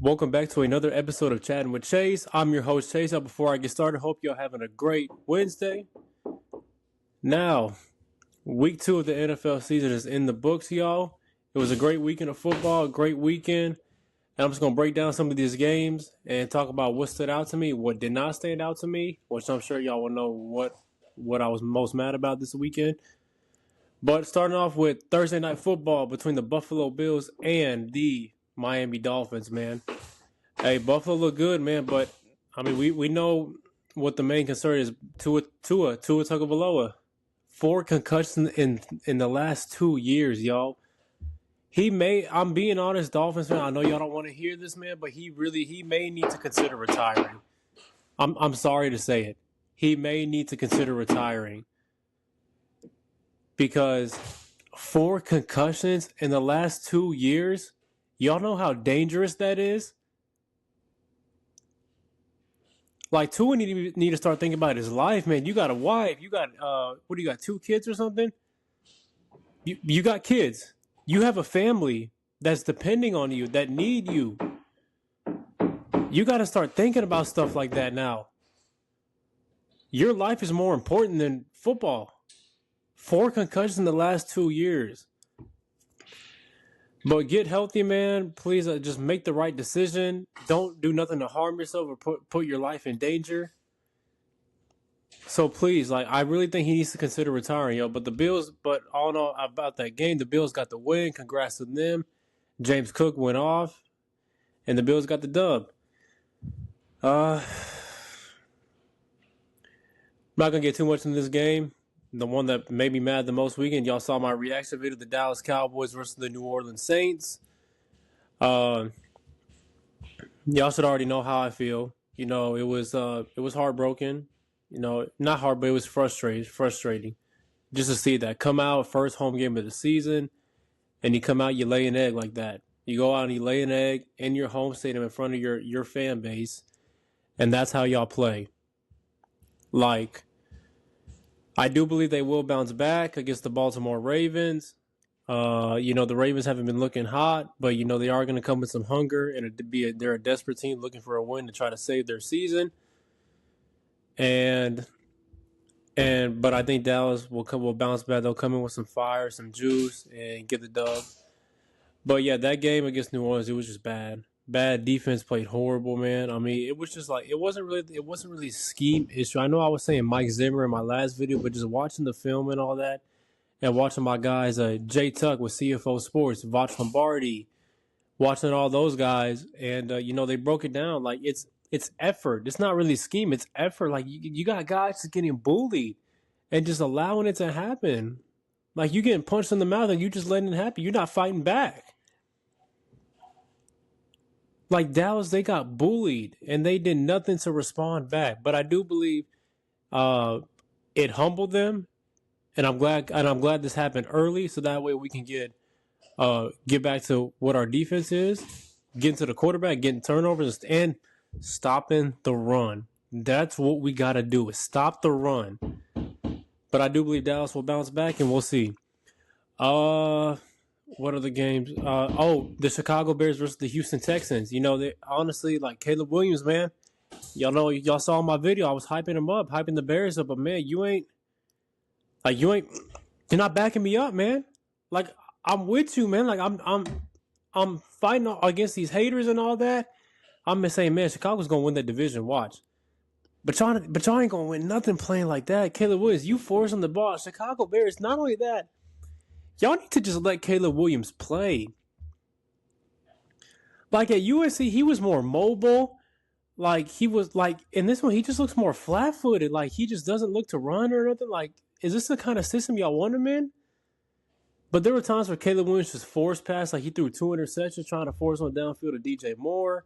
Welcome back to another episode of Chatting with Chase. I'm your host, Chase. Before I get started, hope y'all having a great Wednesday. Now, week 2 of the NFL season is in the books, y'all. It was a great weekend of football, a great weekend. And I'm just going to break down some of these games and talk about what stood out to me, what did not stand out to me, which I'm sure y'all will know what I was most mad about this weekend. But starting off with Thursday Night Football between the Buffalo Bills and the Miami Dolphins, man. Hey, Buffalo look good, man, but I mean, we know what the main concern is. Tua Tagovailoa, 4 concussions in the last 2 years, y'all. I'm being honest, Dolphins fan. I know y'all don't want to hear this, man, but he may need to consider retiring. I'm sorry to say it. He may need to consider retiring because 4 concussions in the last 2 years. Y'all know how dangerous that is. Like, Tua need to start thinking about his life, man. You got a wife. You got, what do you got, 2 kids or something? You got kids. You have a family that's depending on you, that need you. You got to start thinking about stuff like that now. Your life is more important than football. 4 concussions in the last 2 years. But get healthy, man. Please just make the right decision. Don't do nothing to harm yourself or put your life in danger. So please, I really think he needs to consider retiring, yo. But all in all, about that game, the Bills got the win. Congrats to them. James Cook went off, and the Bills got the dub. I'm not gonna get too much in this game. The one that made me mad the most weekend, y'all saw my reaction video: the Dallas Cowboys versus the New Orleans Saints. Y'all should already know how I feel. You know, it was heartbroken. You know, not hard, but it was frustrating. Just to see that come out first home game of the season, and you come out, you lay an egg like that. You go out and you lay an egg in your home stadium in front of your fan base, and that's how y'all play. Like, I do believe they will bounce back against the Baltimore Ravens. The Ravens haven't been looking hot, but they are going to come with some hunger, and they're a desperate team looking for a win to try to save their season. But I think Dallas will bounce back. They'll come in with some fire, some juice, and get the dub. But yeah, that game against New Orleans, it was just bad. Bad defense, played horrible, man. I mean, it was just like it wasn't really a scheme issue. I know I was saying Mike Zimmer in my last video, but just watching the film and all that, and watching my guys, Jay Tuck with CFO Sports, Voch Lombardi, watching all those guys, and they broke it down like it's effort. It's not really scheme. It's effort. Like you got guys just getting bullied and just allowing it to happen. Like you getting punched in the mouth and you just letting it happen. You're not fighting back. Like Dallas, they got bullied and they did nothing to respond back. But I do believe it humbled them, and I'm glad this happened early, so that way we can get back to what our defense is, getting to the quarterback, getting turnovers, and stopping the run. That's what we got to do, is stop the run. But I do believe Dallas will bounce back, and we'll see. What are the games? The Chicago Bears versus the Houston Texans. They honestly, like Caleb Williams, man. Y'all saw my video. I was hyping him up, hyping the Bears up, but man, you're not backing me up, man. Like, I'm with you, man. Like, I'm fighting against these haters and all that. I'm just saying, man, Chicago's gonna win that division. Watch. But y'all ain't gonna win nothing playing like that. Caleb Williams, you forcing the ball. Chicago Bears, not only that, y'all need to just let Caleb Williams play. Like at USC, he was more mobile. Like he was like in this one, he just looks more flat-footed. Like he just doesn't look to run or nothing. Like, is this the kind of system y'all want him in? But there were times where Caleb Williams just forced pass. Like he threw 2 interceptions trying to force one downfield to DJ Moore.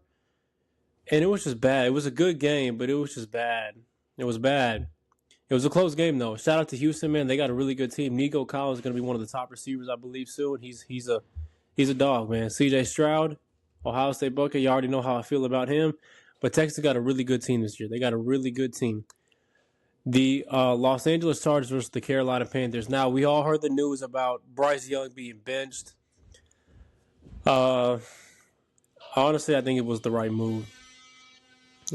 And it was just bad. It was a good game, but it was just bad. It was bad. It was a close game, though. Shout out to Houston, man. They got a really good team. Nico Collins is going to be one of the top receivers, I believe, soon. He's a dog, man. C.J. Stroud, Ohio State Bucket. You already know how I feel about him. But Texas got a really good team this year. They got a really good team. The Los Angeles Chargers versus the Carolina Panthers. Now, we all heard the news about Bryce Young being benched. Honestly, I think it was the right move.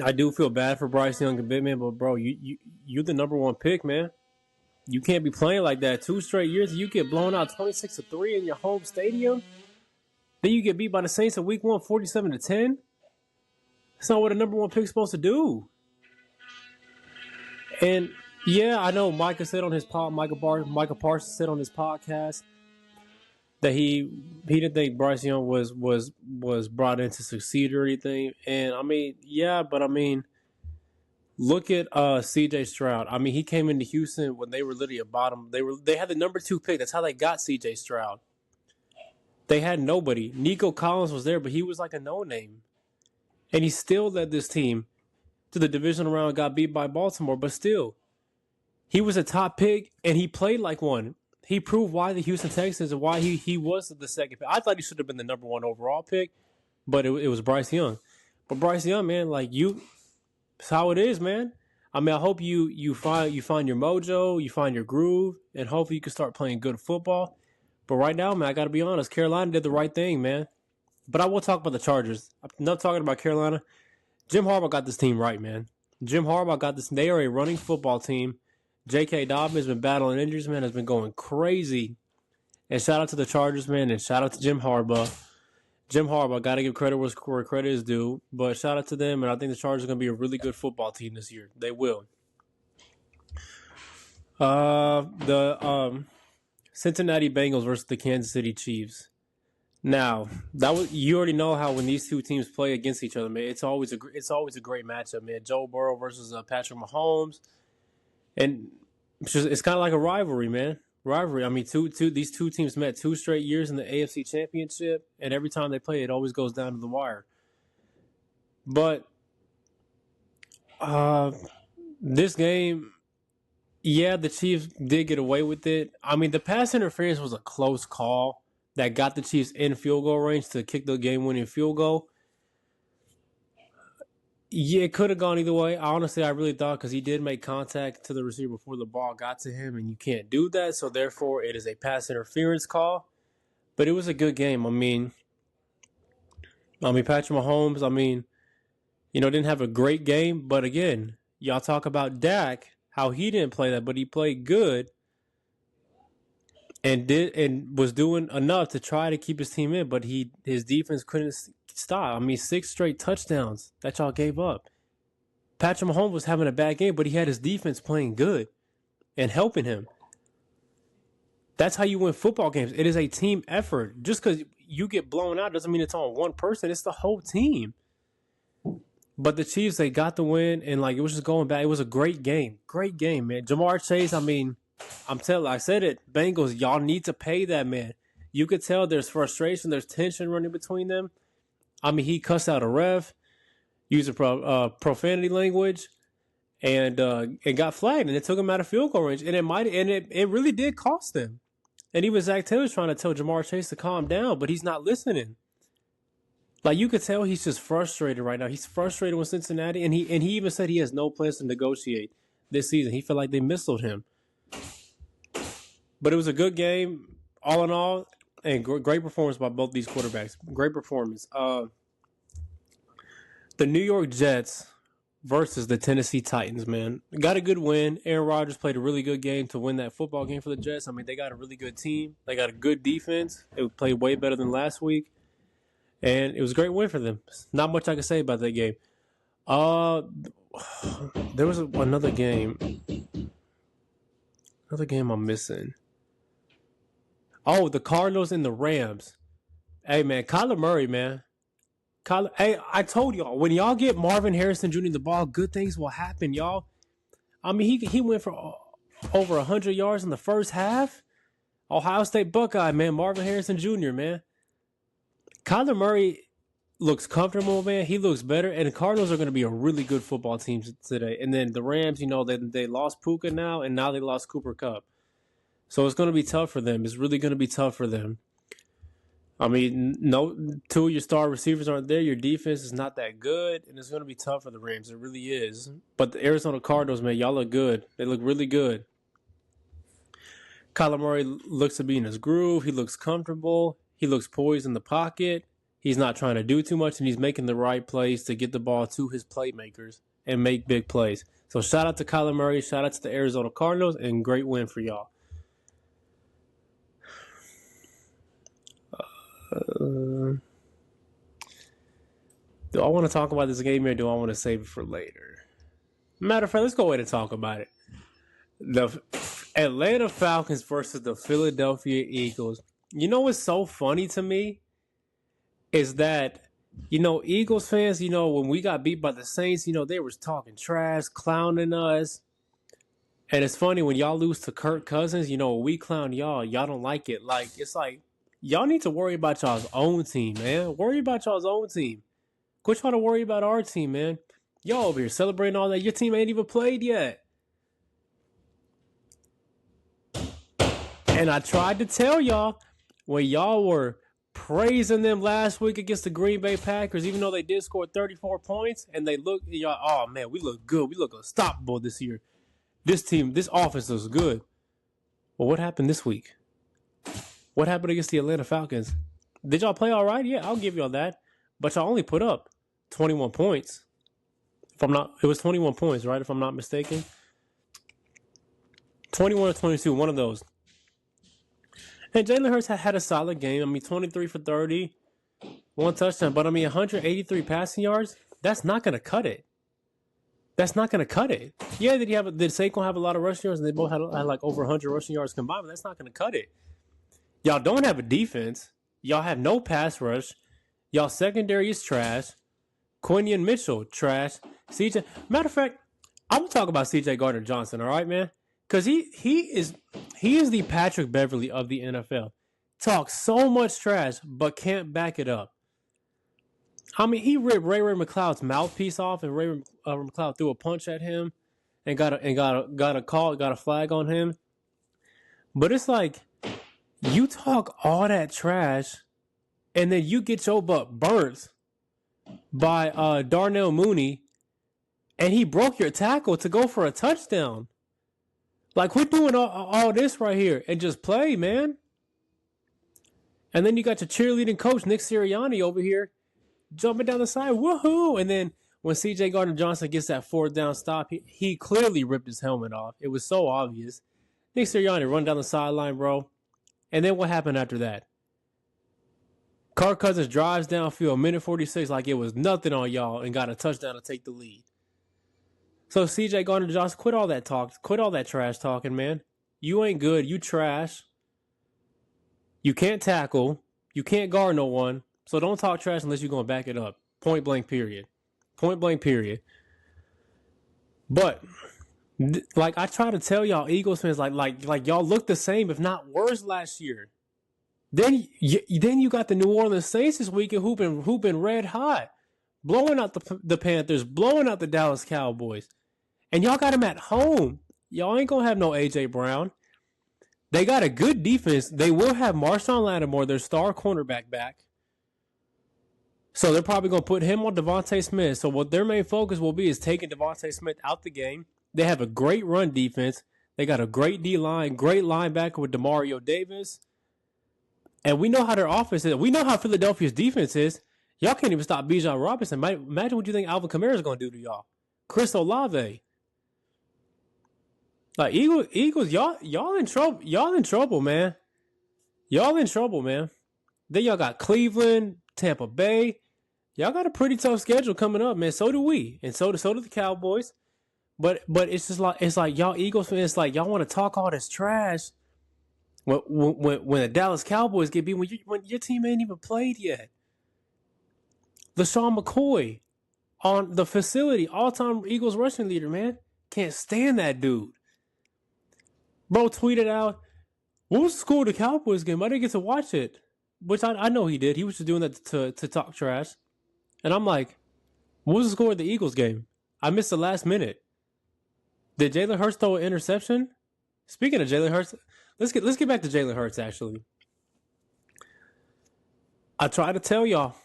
I do feel bad for Bryce Young a bit, man, but bro, you're the number one pick, man. You can't be playing like that 2 straight years. You get blown out 26-3 in your home stadium. Then you get beat by the Saints in week 1, 47-10. That's not what a number one pick's supposed to do. And yeah, I know Michael Parsons said on his podcast that he didn't think Bryce Young was brought in to succeed or anything. And I mean, yeah, but I mean, look at C.J. Stroud. I mean, he came into Houston when they were literally a bottom. They had the number 2 pick. That's how they got C.J. Stroud. They had nobody. Nico Collins was there, but he was like a no-name. And he still led this team to the divisional round, got beat by Baltimore, but still, he was a top pick, and he played like one. He proved why the Houston Texans and why he was the second pick. I thought he should have been the number 1 overall pick, but it was Bryce Young. But Bryce Young, man, like it's how it is, man. I mean, I hope you find your mojo, you find your groove, and hopefully you can start playing good football. But right now, man, I got to be honest, Carolina did the right thing, man. But I will talk about the Chargers. I'm not talking about Carolina. Jim Harbaugh got this team right, man. Jim Harbaugh got this. They are a running football team. J.K. Dobbins has been battling injuries, man, has been going crazy. And shout out to the Chargers, man, and shout out to Jim Harbaugh. Jim Harbaugh, got to give credit where credit is due. But shout out to them, and I think the Chargers are going to be a really good football team this year. They will. The Cincinnati Bengals versus the Kansas City Chiefs. Now, you already know how when these two teams play against each other, man, it's always a great matchup, man. Joe Burrow versus Patrick Mahomes, and it's kind of like a rivalry, man. Rivalry. I mean, these two teams met 2 straight years in the AFC Championship, and every time they play, it always goes down to the wire. But this game, yeah, the Chiefs did get away with it. I mean, the pass interference was a close call that got the Chiefs in field goal range to kick the game-winning field goal. Yeah, it could have gone either way. Honestly, I really thought because he did make contact to the receiver before the ball got to him, and you can't do that. So, therefore, it is a pass interference call. But it was a good game. I mean, Patrick Mahomes, didn't have a great game. But, again, y'all talk about Dak, how he didn't play that, but he played good. And was doing enough to try to keep his team in, but his defense couldn't stop. 6 straight touchdowns that y'all gave up. Patrick Mahomes was having a bad game, but he had his defense playing good and helping him. That's how you win football games. It is a team effort. Just because you get blown out doesn't mean it's on one person. It's the whole team. But the Chiefs, they got the win, and it was just going back. It was a great game. Great game, man. Ja'Marr Chase, I said it, Bengals, y'all need to pay that man. You could tell there's frustration, there's tension running between them. He cussed out a ref, used profanity language, and got flagged, and it took him out of field goal range. And it really did cost them. And even Zach Taylor's trying to tell Ja'Marr Chase to calm down, but he's not listening. You could tell he's just frustrated right now. He's frustrated with Cincinnati, and he even said he has no plans to negotiate this season. He felt like they missold him. But it was a good game, all in all, and great performance by both these quarterbacks. Great performance. The New York Jets versus the Tennessee Titans, man. Got a good win. Aaron Rodgers played a really good game to win that football game for the Jets. They got a really good team. They got a good defense. They played way better than last week. And it was a great win for them. Not much I can say about that game. There was another game. Another game I'm missing. Oh, the Cardinals and the Rams. Hey, man, Kyler Murray, man. Hey, I told y'all, when y'all get Marvin Harrison Jr. the ball, good things will happen, y'all. He went for over 100 yards in the first half. Ohio State Buckeye, man. Marvin Harrison Jr., man. Kyler Murray looks comfortable, man. He looks better. And the Cardinals are going to be a really good football team today. And then the Rams, they lost Puka now, and now they lost Cooper Kupp. So it's going to be tough for them. It's really going to be tough for them. No, 2 of your star receivers aren't there. Your defense is not that good, and it's going to be tough for the Rams. It really is. But the Arizona Cardinals, man, y'all look good. They look really good. Kyler Murray looks to be in his groove. He looks comfortable. He looks poised in the pocket. He's not trying to do too much, and he's making the right plays to get the ball to his playmakers and make big plays. So shout out to Kyler Murray, shout out to the Arizona Cardinals, and great win for y'all. Do I want to talk about this game or do I want to save it for later? Matter of fact, let's go ahead and talk about it. The Atlanta Falcons versus the Philadelphia Eagles. You know what's so funny to me is that, Eagles fans, when we got beat by the Saints, they was talking trash, clowning us. And it's funny when y'all lose to Kirk Cousins, we clown y'all don't like it. Like, it's like, y'all need to worry about y'all's own team, man. Worry about y'all's own team. Quit trying to worry about our team, man. Y'all over here celebrating all that. Your team ain't even played yet. And I tried to tell y'all when y'all were praising them last week against the Green Bay Packers, even though they did score 34 points, and they look, y'all, oh man, we look good. We look unstoppable this year. This team, this offense looks good. Well, what happened this week? What happened against the Atlanta Falcons? Did y'all play all right? Yeah, I'll give y'all that. But y'all only put up 21 points. It was 21 points, right? If I'm not mistaken. 21 or 22, one of those. And Jalen Hurts had a solid game. 23 for 30, one touchdown. But 183 passing yards, that's not going to cut it. That's not going to cut it. Yeah, did Saquon have a lot of rushing yards? And they both had like over 100 rushing yards combined, but that's not going to cut it. Y'all don't have a defense. Y'all have no pass rush. Y'all secondary is trash. Quinion Mitchell, trash. CJ. Matter of fact, I'm going to talk about CJ Gardner-Johnson, all right, man? Because he is the Patrick Beverly of the NFL. Talks so much trash, but can't back it up. He ripped Ray McCloud's mouthpiece off, and Ray McCloud threw a punch at him, and got a flag on him. But it's like, you talk all that trash, and then you get your butt burnt by Darnell Mooney, and he broke your tackle to go for a touchdown. Like, we're doing all this right here and just play, man. And then you got your cheerleading coach, Nick Sirianni, over here jumping down the side. Woohoo! And then when CJ Gardner-Johnson gets that fourth down stop, he clearly ripped his helmet off. It was so obvious. Nick Sirianni run down the sideline, bro. And then what happened after that? Kirk Cousins drives downfield, minute 46, like it was nothing on y'all, and got a touchdown to take the lead. So CJ Gardner-Johnson, quit all that talk. Quit all that trash talking, man. You ain't good. You trash. You can't tackle. You can't guard no one. So don't talk trash unless you're going to back it up. Point blank, period. Point blank, period. But, like I try to tell y'all, Eagles fans, like y'all look the same, if not worse, last year. Then you got the New Orleans Saints this weekend who been red hot. Blowing out the Panthers, blowing out the Dallas Cowboys. And y'all got them at home. Y'all ain't going to have no A.J. Brown. They got a good defense. They will have Marshawn Lattimore, their star cornerback, back. So they're probably going to put him on Devontae Smith. So what their main focus will be is taking Devontae Smith out the game. They have a great run defense. They got a great D-line, great linebacker with Demario Davis. And we know how their offense is. We know how Philadelphia's defense is. Y'all can't even stop Bijan Robinson. Imagine what you think Alvin Kamara is going to do to y'all. Chris Olave. Like, Eagles, y'all in trouble. Y'all in trouble, man. Y'all in trouble, man. Then y'all got Cleveland, Tampa Bay. Y'all got a pretty tough schedule coming up, man. So do we. And so do the Cowboys. But it's just like, it's like y'all Eagles fans, like y'all want to talk all this trash when the Dallas Cowboys get beat, when your team ain't even played yet. LaShawn McCoy on the facility, all-time Eagles rushing leader, man. Can't stand that dude. Bro tweeted out, what was the score of the Cowboys game? I didn't get to watch it. Which I know he did. He was just doing that to talk trash. And I'm like, what was the score of the Eagles game? I missed the last minute. Did Jalen Hurts throw an interception? Speaking of Jalen Hurts, let's get back to Jalen Hurts, actually. I try to tell y'all,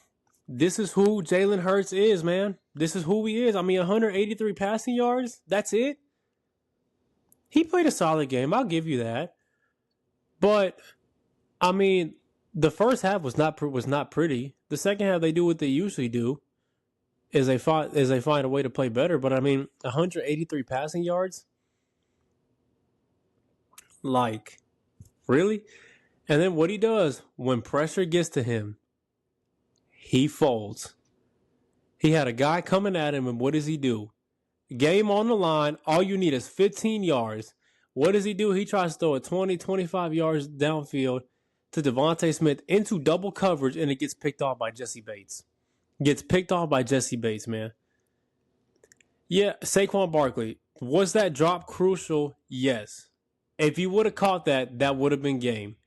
this is who Jalen Hurts is, man. This is who he is. 183 passing yards. That's it. He played a solid game. I'll give you that. But, the first half was not pretty. The second half, they do what they usually do, is they find a way to play better. But I mean, 183 passing yards, like, really? And then what he does when pressure gets to him, he folds. He had a guy coming at him, and what does he do? Game on the line. All you need is 15 yards. What does he do? He tries to throw it 20, 25 yards downfield to Devontae Smith into double coverage, and it gets picked off by Jesse Bates. Man. Yeah, Saquon Barkley. Was that drop crucial? Yes. If you would have caught that, that would have been game.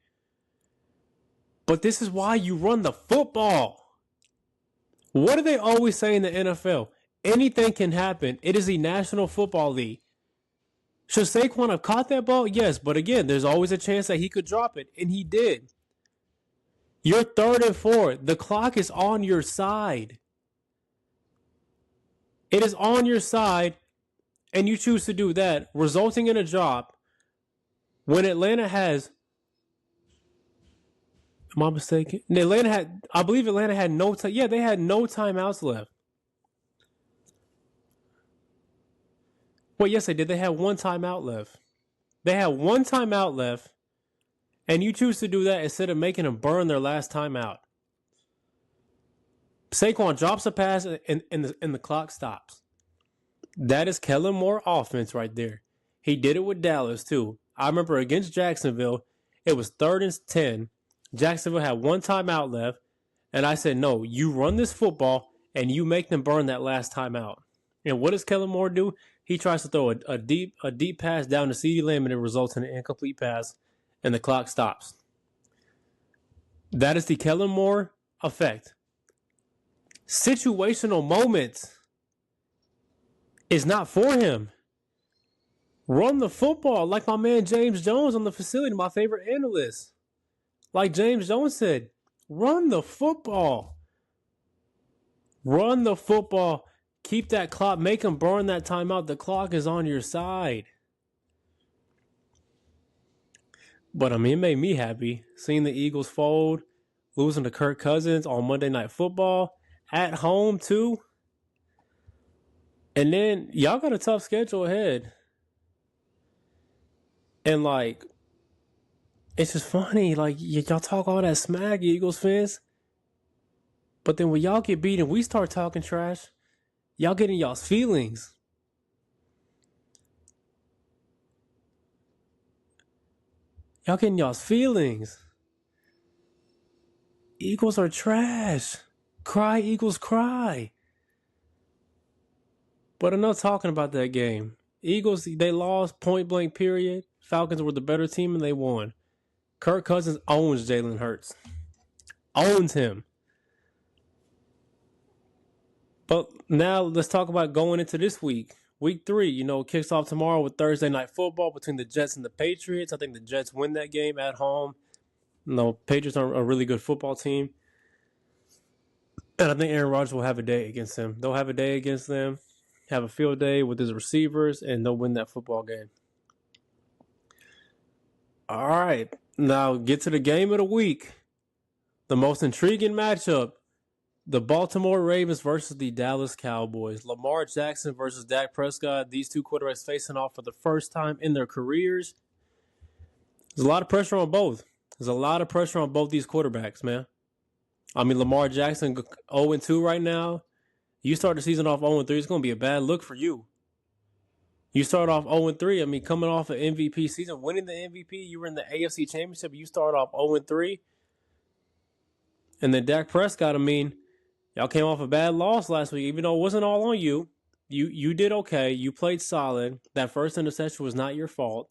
But this is why you run the football. What do they always say in the NFL? Anything can happen. It is the National Football League. Should Saquon have caught that ball? Yes, but again, there's always a chance that he could drop it, and he did. You're 3rd and 4. The clock is on your side. It is on your side, and you choose to do that, resulting in a drop when Atlanta has... Am I mistaken? I believe Atlanta had no time. Yeah, they had no timeouts left. Well, yes, they did. They had one timeout left. And you choose to do that instead of making them burn their last timeout. Saquon drops a pass and the clock stops. That is Kellen Moore offense right there. He did it with Dallas, too. I remember against Jacksonville, it was 3rd and 10. Jacksonville had one timeout left, and I said, no, you run this football, and you make them burn that last timeout. And what does Kellen Moore do? He tries to throw a deep pass down to CeeDee Lamb, and it results in an incomplete pass, and the clock stops. That is the Kellen Moore effect. Situational moments is not for him. Run the football like my man James Jones on the facility, my favorite analyst. Like James Jones said, run the football. Run the football. Keep that clock. Make them burn that timeout. The clock is on your side. But, I mean, it made me happy seeing the Eagles fold, losing to Kirk Cousins on Monday Night Football, at home, too. And then, y'all got a tough schedule ahead. And, like, it's just funny. Like, y'all talk all that smack, Eagles fans. But then when y'all get beat and we start talking trash, y'all get in y'all's feelings. Eagles are trash. Cry, Eagles, cry. But enough talking about that game. Eagles, they lost point blank, period. Falcons were the better team and they won. Kirk Cousins owns Jalen Hurts. Owns him. But now let's talk about going into this week. Week 3, kicks off tomorrow with Thursday Night Football between the Jets and the Patriots. I think the Jets win that game at home. Patriots are a really good football team. And I think Aaron Rodgers will have a day against them. They'll have a day against them, have a field day with his receivers, and they'll win that football game. All right. Now get to the game of the week. The most intriguing matchup. The Baltimore Ravens versus the Dallas Cowboys. Lamar Jackson versus Dak Prescott. These two quarterbacks facing off for the first time in their careers. There's a lot of pressure on both. There's a lot of pressure on both these quarterbacks, man. I mean, Lamar Jackson 0-2 right now. You start the season off 0-3, it's going to be a bad look for you. You start off 0-3. I mean, coming off an MVP season, winning the MVP, you were in the AFC Championship, you start off 0-3. And then Dak Prescott, I mean, y'all came off a bad loss last week, even though it wasn't all on you. You did okay. You played solid. That first interception was not your fault.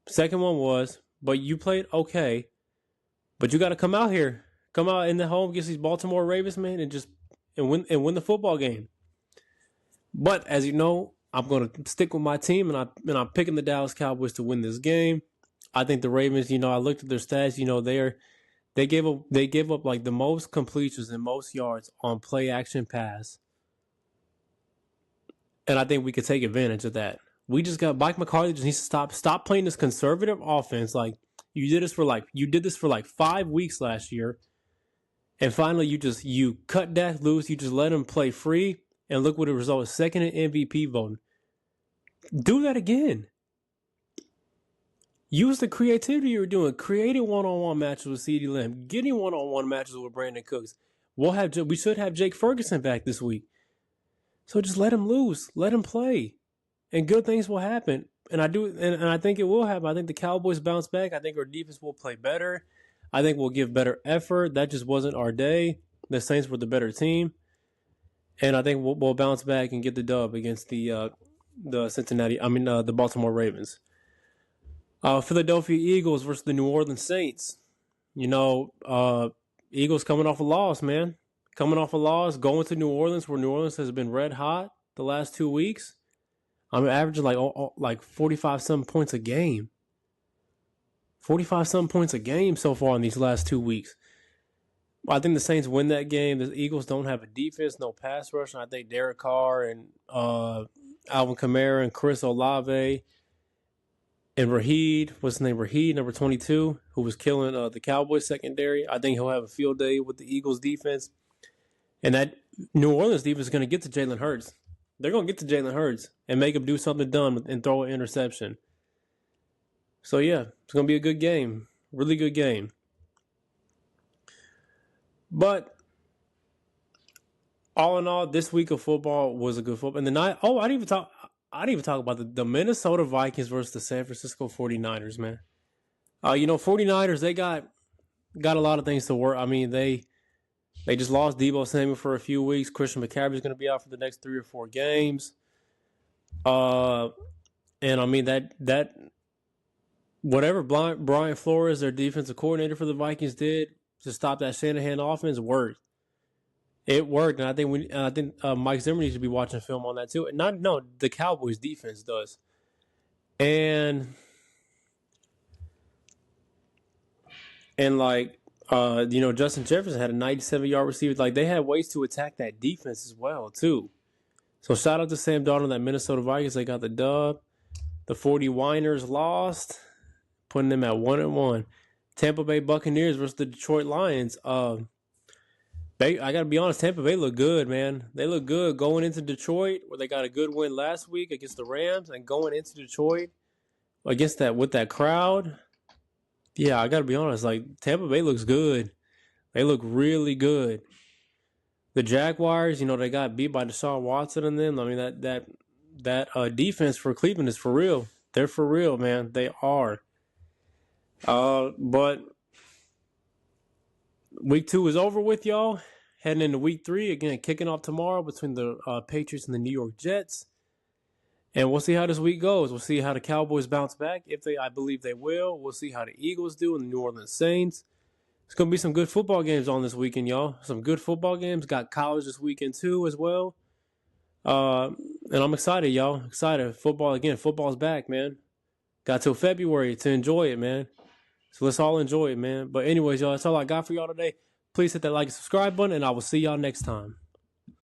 Second one was, but you played okay. But you got to come out here. Come out in the home against these Baltimore Ravens, man, and win the football game. But as you know, I'm going to stick with my team, and I'm picking the Dallas Cowboys to win this game. I think the Ravens, I looked at their stats, they gave up like the most completions and most yards on play action pass. And I think we could take advantage of that. We just got Mike McCarthy just needs to stop playing this conservative offense. Like you did this for like 5 weeks last year. And finally, you cut Dak loose. You just let him play free. And look what it resulted. Second in MVP voting. Do that again. Use the creativity you were doing. Creating one-on-one matches with CeeDee Lamb. Getting one-on-one matches with Brandon Cooks. We should have Jake Ferguson back this week. So just let him loose. Let him play. And good things will happen. And I think it will happen. I think the Cowboys bounce back. I think our defense will play better. I think we'll give better effort. That just wasn't our day. The Saints were the better team. And I think we'll bounce back and get the dub against the Baltimore Ravens. Philadelphia Eagles versus the New Orleans Saints. Eagles coming off a loss, man. Coming off a loss, going to New Orleans, where New Orleans has been red hot the last 2 weeks. I'm averaging like 45-something points a game. 45-something points a game so far in these last 2 weeks. I think the Saints win that game. The Eagles don't have a defense, no pass rush. And I think Derek Carr and Alvin Kamara and Chris Olave and Raheed, what's his name? Raheed, number 22, who was killing the Cowboys secondary. I think he'll have a field day with the Eagles defense. And that New Orleans defense is going to get to Jalen Hurts. They're going to get to Jalen Hurts and make him do something dumb and throw an interception. So, yeah, it's going to be a good game. Really good game. But all in all, this week of football was a good football. And I didn't even talk about the Minnesota Vikings versus the San Francisco 49ers, man. 49ers, they got a lot of things to work. I mean, they just lost Deebo Samuel for a few weeks. Christian McCaffrey is going to be out for the next 3 or 4 games. And I mean that whatever Brian Flores, their defensive coordinator for the Vikings, did to stop that Shanahan offense worked. It worked, and I think Mike Zimmer needs to be watching film on that too. The Cowboys defense does, and Justin Jefferson had a 97-yard receiver. Like, they had ways to attack that defense as well too. So shout out to Sam Darnold, that Minnesota Vikings. They got the dub. The 49ers lost, putting them at 1-1. Tampa Bay Buccaneers versus the Detroit Lions. I got to be honest, Tampa Bay look good, man. They look good going into Detroit, where they got a good win last week against the Rams, and going into Detroit with that crowd. Yeah, I got to be honest, like, Tampa Bay looks good. They look really good. The Jaguars, they got beat by Deshaun Watson and them. I mean, that defense for Cleveland is for real. They're for real, man. They are. But week 2 is over with, y'all. Heading into week 3, again, kicking off tomorrow between the Patriots and the New York Jets. And we'll see how this week goes. We'll see how the Cowboys bounce back. I believe they will. We'll see how the Eagles do and the New Orleans Saints. It's going to be some good football games on this weekend, y'all. Some good football games. Got college this weekend, too, as well. And I'm excited, y'all. Excited. Football's back, man. Got till February to enjoy it, man. So let's all enjoy it, man. But anyways, y'all, that's all I got for y'all today. Please hit that like and subscribe button, and I will see y'all next time.